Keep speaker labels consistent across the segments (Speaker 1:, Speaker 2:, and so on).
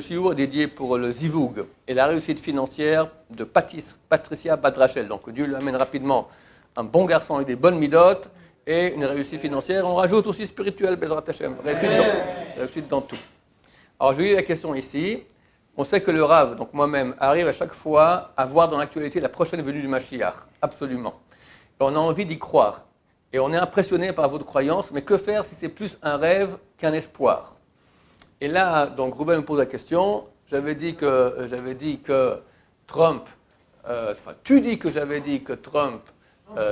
Speaker 1: ce shiur est dédié pour le zivug et la réussite financière de Patricia Badrachel. Donc Dieu lui amène rapidement un bon garçon avec des bonnes midotes et une réussite financière. On rajoute aussi spirituelle, Bezrat Hashem, réussite dans tout. Alors je lis la question ici. On sait que le Rav, donc moi-même, arrive à chaque fois à voir dans l'actualité la prochaine venue du Mashiach, absolument. Et on a envie d'y croire. Et on est impressionné par votre croyance, mais que faire si c'est plus un rêve qu'un espoir? Et là, donc, Rouben me pose la question. J'avais dit que Trump, tu dis que j'avais dit que Trump,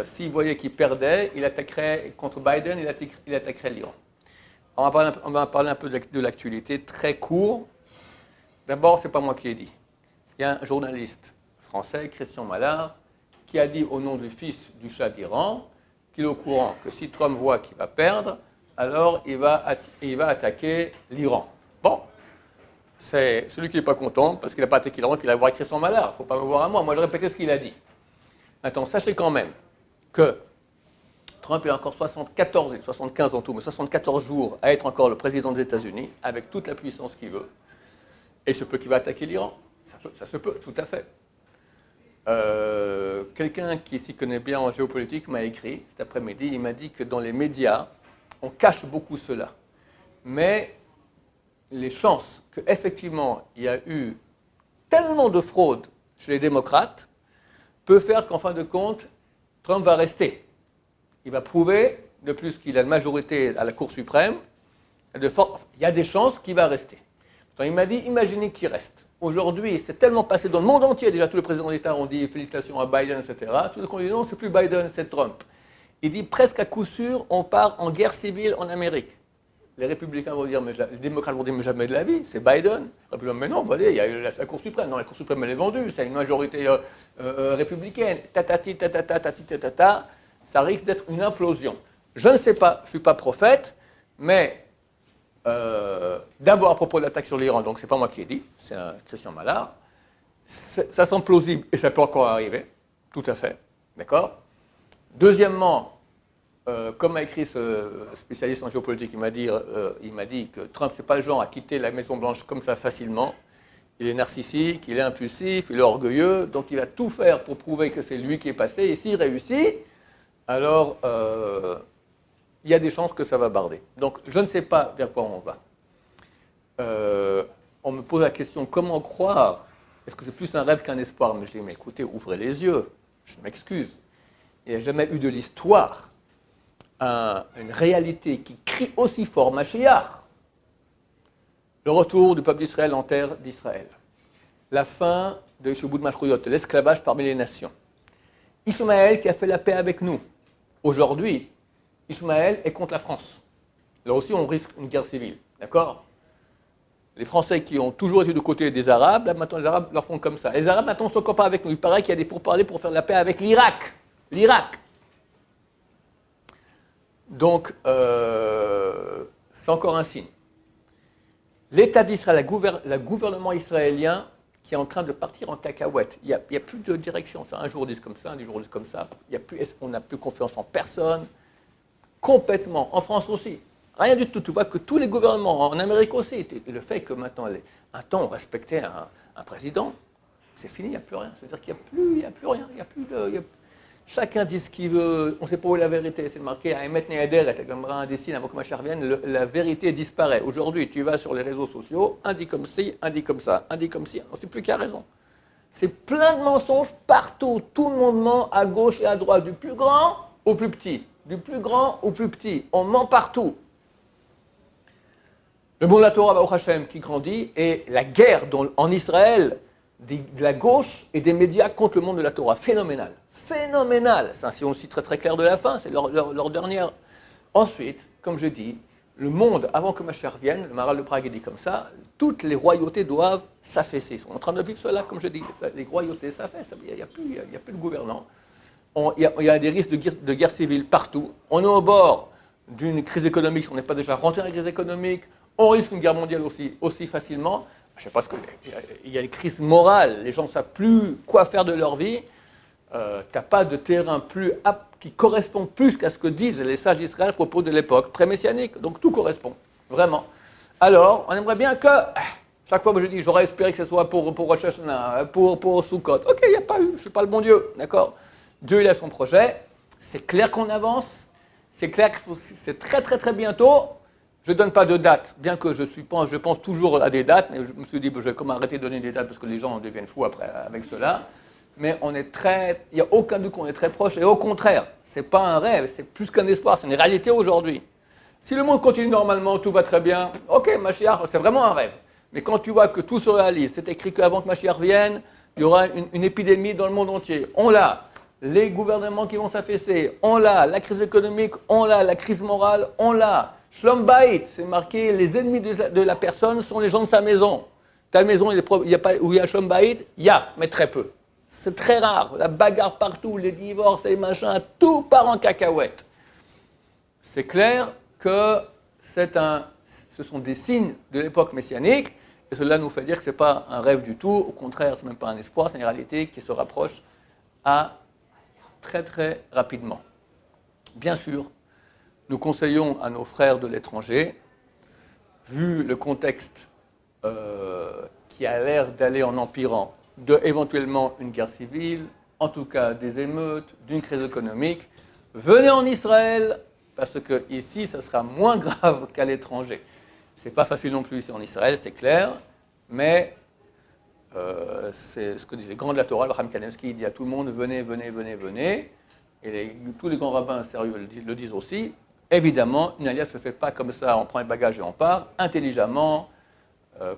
Speaker 1: s'il voyait qu'il perdait, il attaquerait contre Biden, il attaquerait l'Iran. On va parler un peu de l'actualité, très court. D'abord, ce n'est pas moi qui l'ai dit. Il y a un journaliste français, Christian Mallard, qui a dit au nom du fils du Shah d'Iran qu'il est au courant que si Trump voit qu'il va perdre, alors il va attaquer l'Iran. Bon, c'est celui qui n'est pas content, parce qu'il n'a pas attaqué l'Iran, qu'il a voir écrit son malheur. Il ne faut pas me voir à moi. Moi, je répétais ce qu'il a dit. Maintenant, sachez quand même que Trump a encore 75 en tout, mais 74 jours à être encore le président des États-Unis, avec toute la puissance qu'il veut. Et il se peut qu'il va attaquer l'Iran. Ça se peut, tout à fait. Quelqu'un qui s'y connaît bien en géopolitique m'a écrit cet après-midi. Il m'a dit que dans les médias, on cache beaucoup cela. Mais les chances qu'effectivement il y a eu tellement de fraude chez les démocrates peut faire qu'en fin de compte, Trump va rester. Il va prouver, de plus qu'il a une majorité à la Cour suprême, il y a des chances qu'il va rester. Donc, il m'a dit, imaginez qu'il reste. Aujourd'hui, c'est tellement passé dans le monde entier, déjà tous les présidents d'État ont dit félicitations à Biden, etc. Tout le monde dit non, c'est plus Biden, c'est Trump. Il dit presque à coup sûr, on part en guerre civile en Amérique. Les républicains vont dire, les démocrates vont dire, mais jamais de la vie, c'est Biden. Mais non, voilà, il y a la Cour suprême. Non, la Cour suprême, elle est vendue, c'est une majorité républicaine. Tatati, tatata, tatati, tatata, ça risque d'être une implosion. Je ne sais pas, je ne suis pas prophète, mais d'abord à propos de l'attaque sur l'Iran, donc ce n'est pas moi qui ai dit, c'est un Christian Mallard, ça semble plausible et ça peut encore arriver, tout à fait, d'accord? Deuxièmement, comme a écrit ce spécialiste en géopolitique, il m'a dit que Trump, ce n'est pas le genre à quitter la Maison-Blanche comme ça facilement. Il est narcissique, il est impulsif, il est orgueilleux, donc il va tout faire pour prouver que c'est lui qui est passé. Et s'il réussit, alors il y a des chances que ça va barder. Donc je ne sais pas vers quoi on va. On me pose la question, comment croire? Est-ce que c'est plus un rêve qu'un espoir? Mais je dis, mais écoutez, ouvrez les yeux, je m'excuse. Il n'y a jamais eu de l'histoire une réalité qui crie aussi fort Mashiach. Le retour du peuple d'Israël en terre d'Israël. La fin de Yeshubut Malchuyot, de l'esclavage parmi les nations. Ishmaël qui a fait la paix avec nous. Aujourd'hui, Ishmaël est contre la France. Là aussi, on risque une guerre civile. D'accord? Les Français qui ont toujours été du côté des Arabes, là maintenant les Arabes leur font comme ça. Les Arabes maintenant ne sont pas avec nous. Il paraît qu'il y a des pourparlers pour faire la paix avec l'Irak. L'Irak. Donc, c'est encore un signe. L'État d'Israël, le gouvernement israélien qui est en train de partir en cacahuète. Il n'y a plus de direction. Un jour ils disent comme ça, un jour ils disent comme ça. On n'a plus confiance en personne. Complètement. En France aussi. Rien du tout. Tu vois que tous les gouvernements, en Amérique aussi, le fait que maintenant, un temps on respectait un président, c'est fini, il n'y a plus rien. C'est-à-dire qu'il n'y a plus rien. Chacun dit ce qu'il veut, on ne sait pas où est la vérité. C'est marqué à Emet Nehaderet, comme un dessine avant que Mashiach vienne, la vérité disparaît. Aujourd'hui, tu vas sur les réseaux sociaux, un dit comme ci, un dit comme ça, un dit comme ci, on ne sait plus qui a raison. C'est plein de mensonges partout. Tout le monde ment à gauche et à droite, du plus grand au plus petit. Du plus grand au plus petit. On ment partout. Le monde de la Torah, Baruch Hashem, qui grandit, et la guerre en Israël de la gauche et des médias contre le monde de la Torah. Phénoménal. Phénoménal. C'est aussi très très clair de la fin, c'est leur dernière. Ensuite, comme je dis, le monde, avant que Mashiach vienne, le Maharal de Prague dit comme ça, toutes les royautés doivent s'affaisser. Ils sont en train de vivre cela, comme je dis. Les royautés s'affaissent, il n'y a plus de gouvernants. Il y a des risques de guerre civile partout. On est au bord d'une crise économique, si on n'est pas déjà rentré dans la crise économique. On risque une guerre mondiale aussi facilement. Je ne sais pas ce qu'il y a une crise morale. Les gens ne savent plus quoi faire de leur vie. Tu n'as pas de terrain qui correspond plus qu'à ce que disent les sages d'Israël à propos de l'époque pré-messianique. Donc tout correspond, vraiment. Alors, on aimerait bien que Chaque fois que je dis, j'aurais espéré que ce soit pour Rosh Hashanah, pour Sukkot. Ok, il n'y a pas eu, je ne suis pas le bon Dieu, d'accord? Dieu, il a son projet. C'est clair qu'on avance. C'est clair que c'est très, très, très bientôt. Je ne donne pas de date, bien que je pense toujours à des dates, mais je me suis dit, je vais comme arrêter de donner des dates parce que les gens deviennent fous après avec cela. Mais il n'y a aucun doute qu'on est très proche, et au contraire, ce n'est pas un rêve, c'est plus qu'un espoir, c'est une réalité aujourd'hui. Si le monde continue normalement, tout va très bien, ok, Mashiach, c'est vraiment un rêve. Mais quand tu vois que tout se réalise, c'est écrit qu'avant que Mashiach vienne, il y aura une épidémie dans le monde entier. On l'a. Les gouvernements qui vont s'affaisser, on l'a. La crise économique, on l'a. La crise morale, on l'a. Shlom Bayit, c'est marqué, les ennemis de la personne sont les gens de sa maison. Ta maison, où il y a Shlom Bayit, il y a, mais très peu. C'est très rare. La bagarre partout, les divorces, les machins, tout part en cacahuète. C'est clair que ce sont des signes de l'époque messianique, et cela nous fait dire que ce n'est pas un rêve du tout, au contraire, ce n'est même pas un espoir, c'est une réalité qui se rapproche très très rapidement. Bien sûr, nous conseillons à nos frères de l'étranger, vu le contexte qui a l'air d'aller en empirant, éventuellement une guerre civile, en tout cas des émeutes, d'une crise économique, venez en Israël, parce que ici, ça sera moins grave qu'à l'étranger. Ce n'est pas facile non plus ici en Israël, c'est clair, mais c'est ce que disent les grands de la Torah, le Chaim Kanevski dit à tout le monde, venez, venez, venez, venez, et tous les grands rabbins sérieux le disent aussi. Évidemment, une alliance ne se fait pas comme ça, on prend les bagages et on part, intelligemment,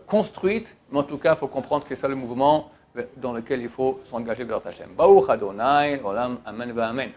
Speaker 1: construite, mais en tout cas, il faut comprendre que c'est ça le mouvement dans lequel il faut s'engager vers Hachem. Baruch Adonai, Olam, Amen, Amen.